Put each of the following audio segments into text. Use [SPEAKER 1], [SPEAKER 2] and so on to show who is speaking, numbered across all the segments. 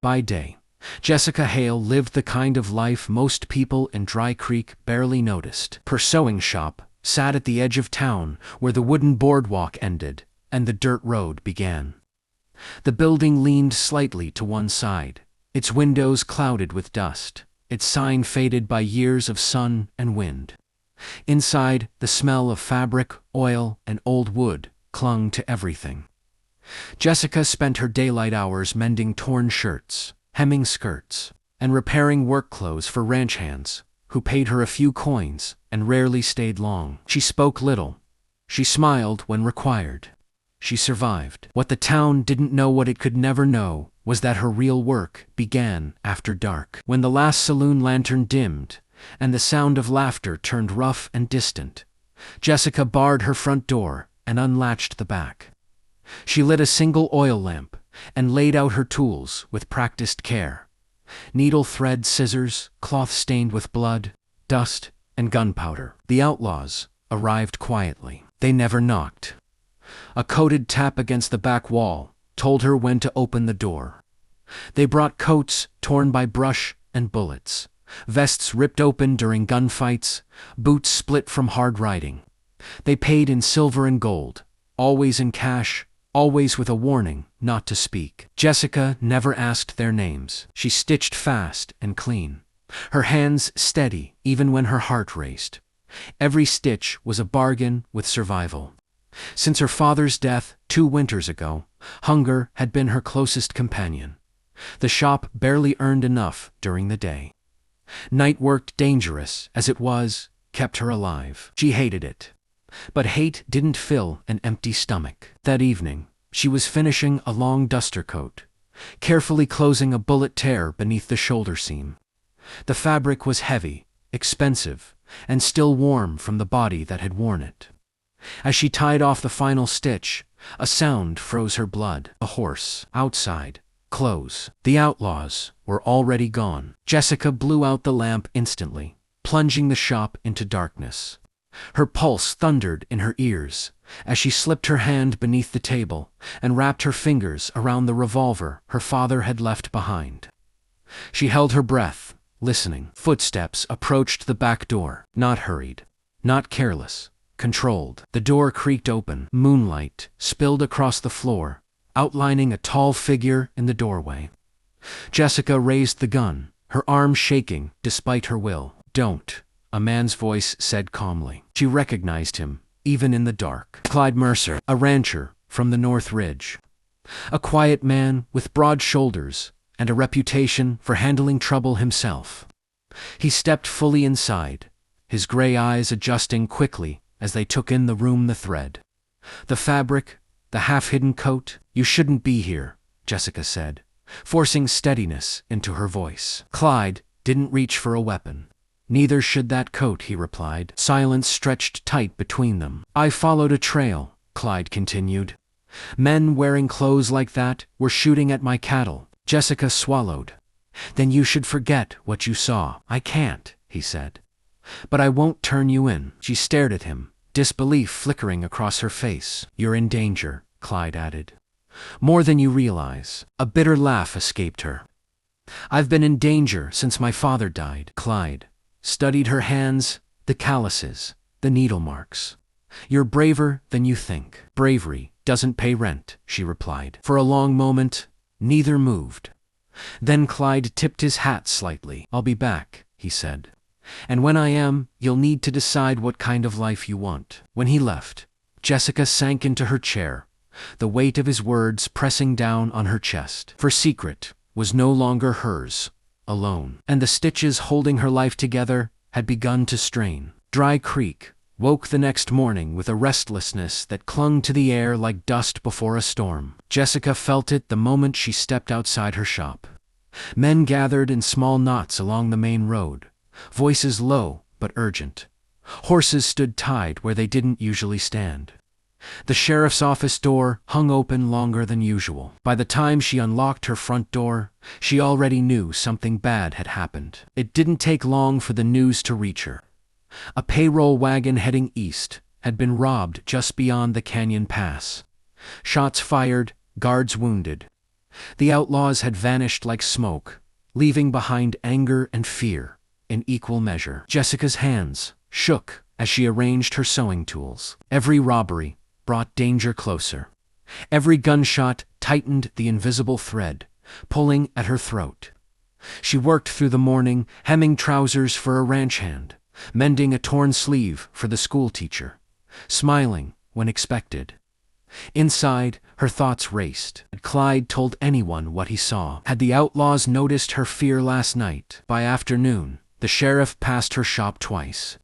[SPEAKER 1] By day, Jessica Hale lived the kind of life most people in Dry Creek barely noticed. Her sewing shop sat at the edge of town where the wooden boardwalk ended and the dirt road began. The building leaned slightly to one side, its windows clouded with dust, its sign faded by years of sun and wind. Inside, the smell of fabric, oil, and old wood clung to everything. Jessica spent her daylight hours mending torn shirts, hemming skirts, and repairing work clothes for ranch hands, who paid her a few coins and rarely stayed long. She spoke little. She smiled when required. She survived. What the town didn't know, what it could never know, was that her real work began after dark. When the last saloon lantern dimmed and the sound of laughter turned rough and distant, Jessica barred her front door and unlatched the back. She lit a single oil lamp and laid out her tools with practiced care. Needle, thread, scissors, cloth stained with blood, dust, and gunpowder. The outlaws arrived quietly. They never knocked. A coated tap against the back wall told her when to open the door. They brought coats torn by brush and bullets, vests ripped open during gunfights, boots split from hard riding. They paid in silver and gold, always in cash, always with a warning not to speak. Jessica never asked their names. She stitched fast and clean, her hands steady even when her heart raced. Every stitch was a bargain with survival. Since her father's death 2 winters ago, hunger had been her closest companion. The shop barely earned enough during the day. Night work, dangerous as it was, kept her alive. She hated it. But hate didn't fill an empty stomach. That evening, she was finishing a long duster coat, carefully closing a bullet tear beneath the shoulder seam. The fabric was heavy, expensive, and still warm from the body that had worn it. As she tied off the final stitch, a sound froze her blood. A horse. Outside. Close. The outlaws were already gone. Jessica blew out the lamp instantly, plunging the shop into darkness. Her pulse thundered in her ears as she slipped her hand beneath the table and wrapped her fingers around the revolver her father had left behind. She held her breath, listening. Footsteps approached the back door, not hurried, not careless. Controlled. The door creaked open. Moonlight spilled across the floor, outlining a tall figure in the doorway. Jessica raised the gun, her arm shaking despite her will. "Don't," a man's voice said calmly. She recognized him, even in the dark. Clyde Mercer, a rancher from the North Ridge. A quiet man with broad shoulders and a reputation for handling trouble himself. He stepped fully inside, his gray eyes adjusting quickly as they took in the room, the thread, the fabric, the half-hidden coat. "You shouldn't be here," Jessica said, forcing steadiness into her voice. Clyde didn't reach for a weapon. "Neither should that coat," he replied. Silence stretched tight between them. "I followed a trail," Clyde continued. "Men wearing clothes like that were shooting at my cattle." Jessica swallowed. "Then you should forget what you saw." "I can't," he said. "But I won't turn you in." She stared at him, disbelief flickering across her face. "You're in danger," Clyde added. "More than you realize." A bitter laugh escaped her. "I've been in danger since my father died." Clyde studied her hands, the calluses, the needle marks. "You're braver than you think." "Bravery doesn't pay rent," she replied. For a long moment, neither moved. Then Clyde tipped his hat slightly. "I'll be back," he said. "And when I am, you'll need to decide what kind of life you want." When he left, Jessica sank into her chair, the weight of his words pressing down on her chest. For secret was no longer hers, alone. And the stitches holding her life together had begun to strain. Dry Creek woke the next morning with a restlessness that clung to the air like dust before a storm. Jessica felt it the moment she stepped outside her shop. Men gathered in small knots along the main road, voices low but urgent. Horses stood tied where they didn't usually stand. The sheriff's office door hung open longer than usual. By the time she unlocked her front door, she already knew something bad had happened. It didn't take long for the news to reach her. A payroll wagon heading east had been robbed just beyond the canyon pass. Shots fired, guards wounded. The outlaws had vanished like smoke, leaving behind anger and fear in equal measure. Jessica's hands shook as she arranged her sewing tools. Every robbery brought danger closer. Every gunshot tightened the invisible thread, pulling at her throat. She worked through the morning, hemming trousers for a ranch hand, mending a torn sleeve for the schoolteacher, smiling when expected. Inside, her thoughts raced. Had Clyde told anyone what he saw? Had the outlaws noticed her fear last night? By afternoon, the sheriff passed her shop twice.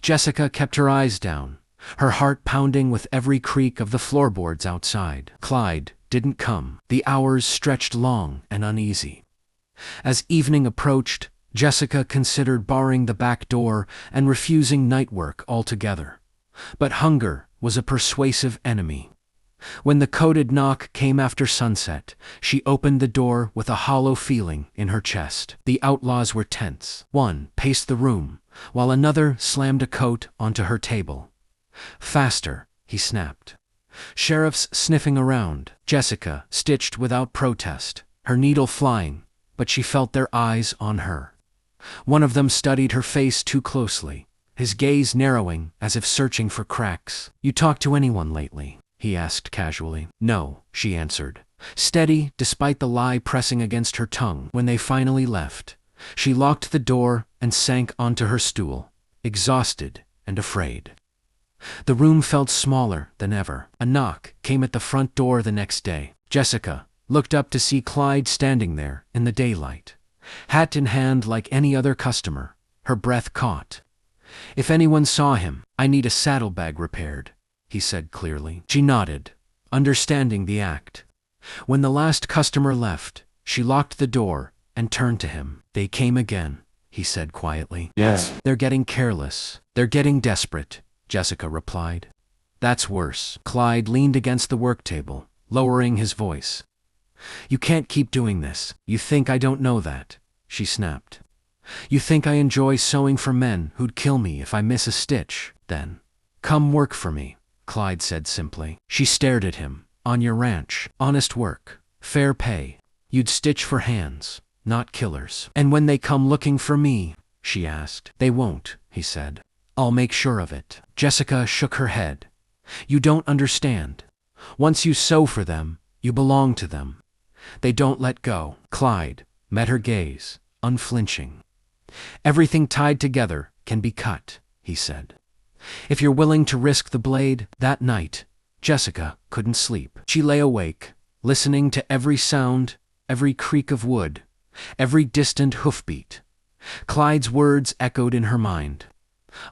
[SPEAKER 1] Jessica kept her eyes down, her heart pounding with every creak of the floorboards outside. Clyde didn't come. The hours stretched long and uneasy. As evening approached, Jessica considered barring the back door and refusing night work altogether. But hunger was a persuasive enemy. When the coded knock came after sunset, she opened the door with a hollow feeling in her chest. The outlaws were tense. One paced the room, while another slammed a coat onto her table. "Faster," he snapped. Sheriffs sniffing around. Jessica stitched without protest, her needle flying, but she felt their eyes on her. One of them studied her face too closely, his gaze narrowing as if searching for cracks. "You talked to anyone lately?" he asked casually. "No," she answered, steady despite the lie pressing against her tongue. When they finally left, she locked the door and sank onto her stool, exhausted and afraid. The room felt smaller than ever. A knock came at the front door the next day. Jessica looked up to see Clyde standing there in the daylight, hat in hand like any other customer, her breath caught. "If anyone saw him, I need a saddlebag repaired," he said clearly. She nodded, understanding the act. When the last customer left, she locked the door and turned to him. "They came again," he said quietly.
[SPEAKER 2] "Yes."
[SPEAKER 1] "They're getting careless. They're getting desperate," Jessica replied. "That's worse." Clyde leaned against the work table, lowering his voice. "You can't keep doing this. You think I don't know that," she snapped. "You think I enjoy sewing for men who'd kill me if I miss a stitch? Then come work for me," Clyde said simply. She stared at him. "On your ranch, honest work, fair pay. You'd stitch for hands, not killers." "And when they come looking for me?" she asked. "They won't," he said. "I'll make sure of it." Jessica shook her head. "You don't understand. Once you sew for them, you belong to them. They don't let go." Clyde met her gaze, unflinching. "Everything tied together can be cut," he said. "If you're willing to risk the blade." That night, Jessica couldn't sleep. She lay awake, listening to every sound, every creak of wood, every distant hoofbeat. Clyde's words echoed in her mind.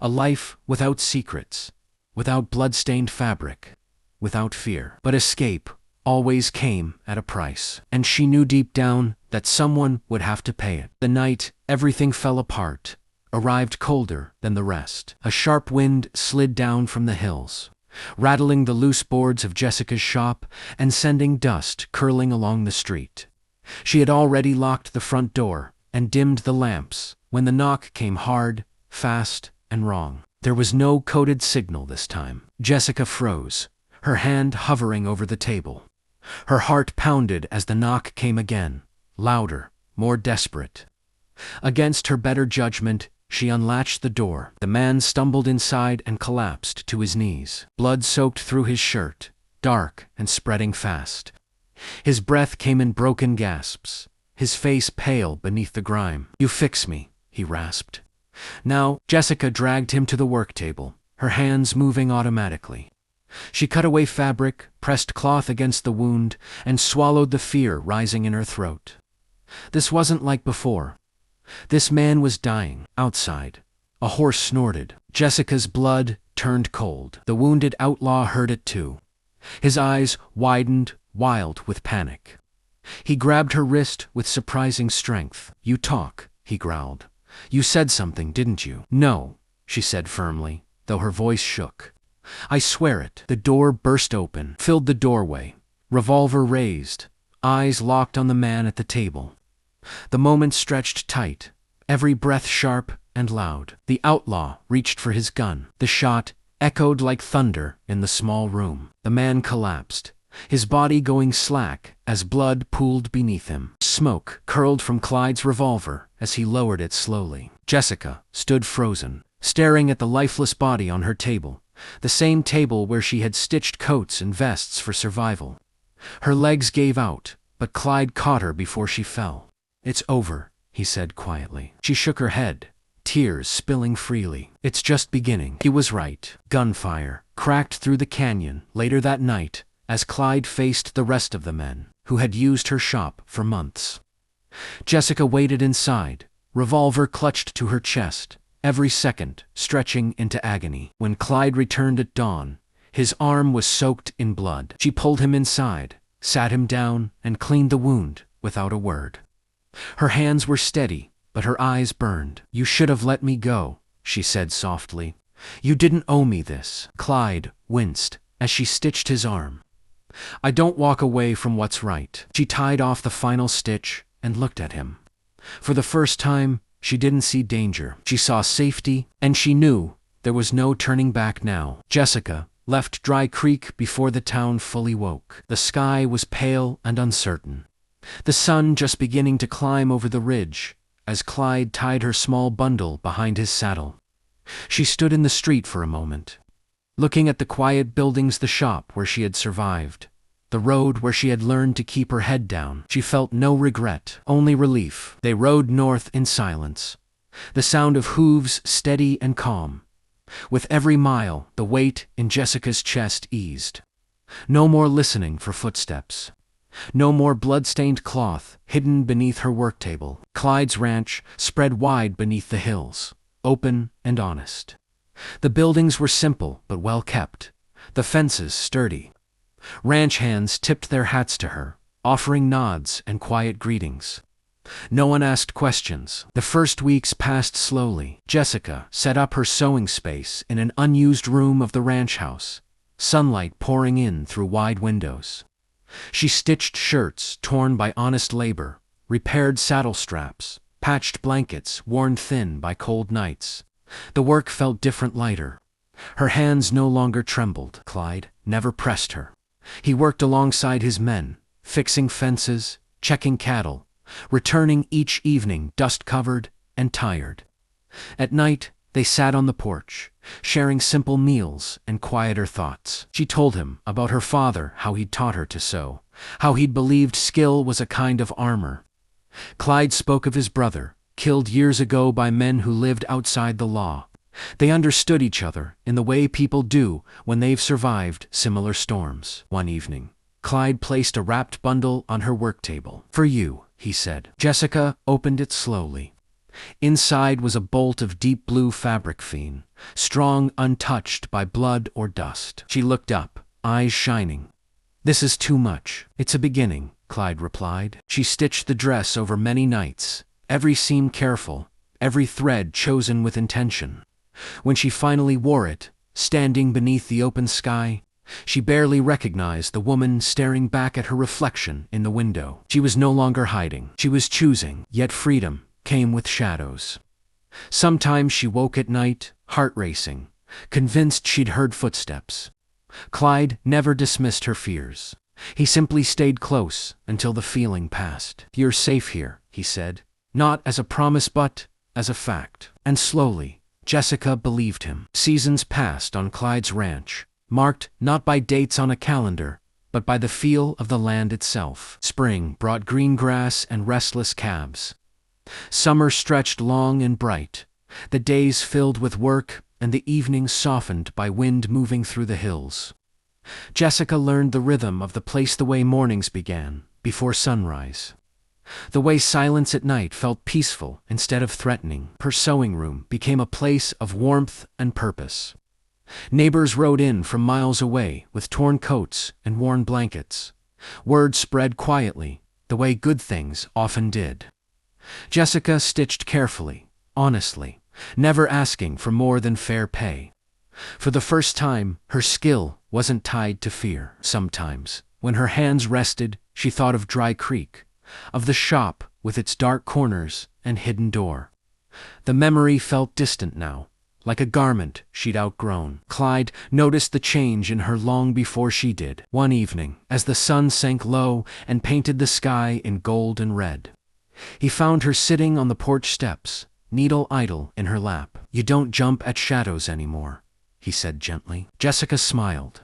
[SPEAKER 1] A life without secrets, without blood-stained fabric, without fear. But escape always came at a price, and she knew deep down that someone would have to pay it. The night everything fell apart arrived colder than the rest. A sharp wind slid down from the hills, rattling the loose boards of Jessica's shop and sending dust curling along the street. She had already locked the front door and dimmed the lamps when the knock came hard, fast, and wrong. There was no coded signal this time. Jessica froze, her hand hovering over the table. Her heart pounded as the knock came again, louder, more desperate. Against her better judgment, she unlatched the door. The man stumbled inside and collapsed to his knees. Blood soaked through his shirt, dark and spreading fast. His breath came in broken gasps, his face pale beneath the grime. "You fix me," he rasped. Now, Jessica dragged him to the work table, her hands moving automatically. She cut away fabric, pressed cloth against the wound, and swallowed the fear rising in her throat. This wasn't like before. This man was dying. Outside, a horse snorted. Jessica's blood turned cold. The wounded outlaw heard it too. His eyes widened, wild with panic. He grabbed her wrist with surprising strength. "You talk," he growled. "You said something, didn't you?" "No," she said firmly, though her voice shook. "I swear it." The door burst open, filled the doorway, revolver raised, eyes locked on the man at the table. The moment stretched tight, every breath sharp and loud. The outlaw reached for his gun. The shot echoed like thunder in the small room. The man collapsed, his body going slack as blood pooled beneath him. Smoke curled from Clyde's revolver as he lowered it slowly. Jessica stood frozen, staring at the lifeless body on her table, the same table where she had stitched coats and vests for survival. Her legs gave out, but Clyde caught her before she fell. "It's over," he said quietly. She shook her head, tears spilling freely. "It's just beginning." He was right. Gunfire cracked through the canyon later that night as Clyde faced the rest of the men who had used her shop for months. Jessica waited inside, revolver clutched to her chest, every second stretching into agony. When Clyde returned at dawn, his arm was soaked in blood. She pulled him inside, sat him down, and cleaned the wound without a word. Her hands were steady, but her eyes burned. "You should have let me go," she said softly. "You didn't owe me this." Clyde winced as she stitched his arm. "I don't walk away from what's right." She tied off the final stitch and looked at him. For the first time, she didn't see danger. She saw safety, and she knew there was no turning back now. Jessica left Dry Creek before the town fully woke. The sky was pale and uncertain, the sun just beginning to climb over the ridge as Clyde tied her small bundle behind his saddle. She stood in the street for a moment, looking at the quiet buildings, the shop where she had survived, the road where she had learned to keep her head down. She felt no regret, only relief. They rode north in silence, the sound of hooves steady and calm. With every mile, the weight in Jessica's chest eased. No more listening for footsteps. No more blood-stained cloth hidden beneath her work table. Clyde's ranch spread wide beneath the hills, open and honest. The buildings were simple but well kept, the fences sturdy. Ranch hands tipped their hats to her, offering nods and quiet greetings. No one asked questions. The first weeks passed slowly. Jessica set up her sewing space in an unused room of the ranch house, sunlight pouring in through wide windows. She stitched shirts torn by honest labor, repaired saddle straps, patched blankets worn thin by cold nights. The work felt different, lighter. Her hands no longer trembled. Clyde never pressed her. He worked alongside his men, fixing fences, checking cattle, returning each evening dust-covered and tired. At night, they sat on the porch, sharing simple meals and quieter thoughts. She told him about her father, how he'd taught her to sew, how he'd believed skill was a kind of armor. Clyde spoke of his brother, killed years ago by men who lived outside the law. They understood each other in the way people do when they've survived similar storms. One evening, Clyde placed a wrapped bundle on her work table. "For you," he said. Jessica opened it slowly. Inside was a bolt of deep blue fabric fine, strong, untouched by blood or dust. She looked up, eyes shining. "This is too much." "It's a beginning," Clyde replied. She stitched the dress over many nights, every seam careful, every thread chosen with intention. When she finally wore it, standing beneath the open sky, she barely recognized the woman staring back at her reflection in the window. She was no longer hiding. She was choosing, yet freedom came with shadows. Sometimes she woke at night, heart racing, convinced she'd heard footsteps. Clyde never dismissed her fears. He simply stayed close until the feeling passed. "You're safe here," he said, not as a promise but as a fact. And slowly, Jessica believed him. Seasons passed on Clyde's ranch, marked not by dates on a calendar, but by the feel of the land itself. Spring brought green grass and restless calves. Summer stretched long and bright, the days filled with work and the evenings softened by wind moving through the hills. Jessica learned the rhythm of the place, the way mornings began, before sunrise. The way silence at night felt peaceful instead of threatening. Her sewing room became a place of warmth and purpose. Neighbors rode in from miles away with torn coats and worn blankets. Word spread quietly, the way good things often did. Jessica stitched carefully, honestly, never asking for more than fair pay. For the first time, her skill wasn't tied to fear. Sometimes, when her hands rested, she thought of Dry Creek, of the shop with its dark corners and hidden door. The memory felt distant now, like a garment she'd outgrown. Clyde noticed the change in her long before she did. One evening, as the sun sank low and painted the sky in gold and red, he found her sitting on the porch steps, needle idle in her lap. "You don't jump at shadows anymore," he said gently. Jessica smiled.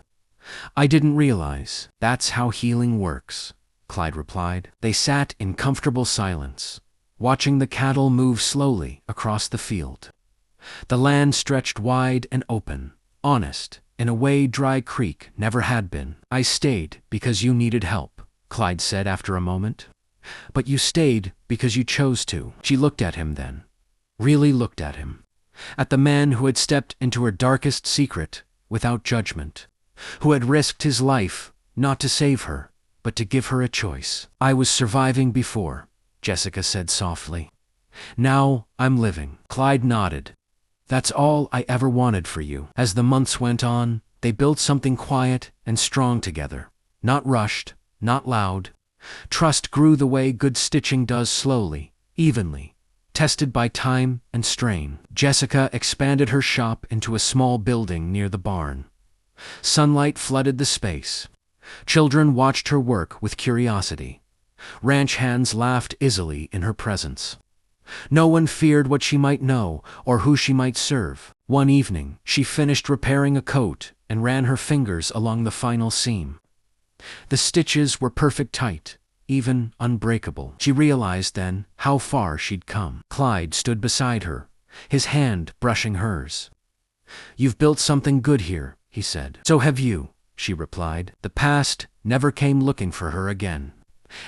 [SPEAKER 1] "I didn't realize. That's how healing works," Clyde replied. They sat in comfortable silence, watching the cattle move slowly across the field. The land stretched wide and open, honest, in a way Dry Creek never had been. "I stayed because you needed help," Clyde said after a moment. "But you stayed because you chose to." She looked at him then, really looked at him, at the man who had stepped into her darkest secret without judgment, who had risked his life not to save her, but to give her a choice. "I was surviving before," Jessica said softly. "Now I'm living." Clyde nodded. "That's all I ever wanted for you." As the months went on, they built something quiet and strong together. Not rushed, not loud. Trust grew the way good stitching does, slowly, evenly, tested by time and strain. Jessica expanded her shop into a small building near the barn. Sunlight flooded the space. Children watched her work with curiosity. Ranch hands laughed easily in her presence. No one feared what she might know or who she might serve. One evening, she finished repairing a coat and ran her fingers along the final seam. The stitches were perfect, tight, even unbreakable. She realized then how far she'd come. Clyde stood beside her, his hand brushing hers. "You've built something good here," he said. "So have you," she replied. The past never came looking for her again.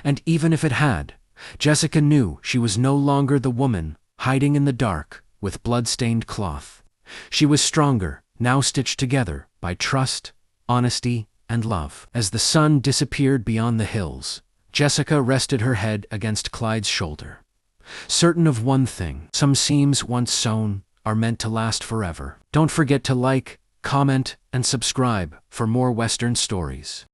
[SPEAKER 1] And even if it had, Jessica knew she was no longer the woman hiding in the dark with blood-stained cloth. She was stronger, now stitched together by trust, honesty, and love. As the sun disappeared beyond the hills, Jessica rested her head against Clyde's shoulder, certain of one thing: some seams once sewn are meant to last forever. Don't forget to like, comment, and subscribe for more Western stories.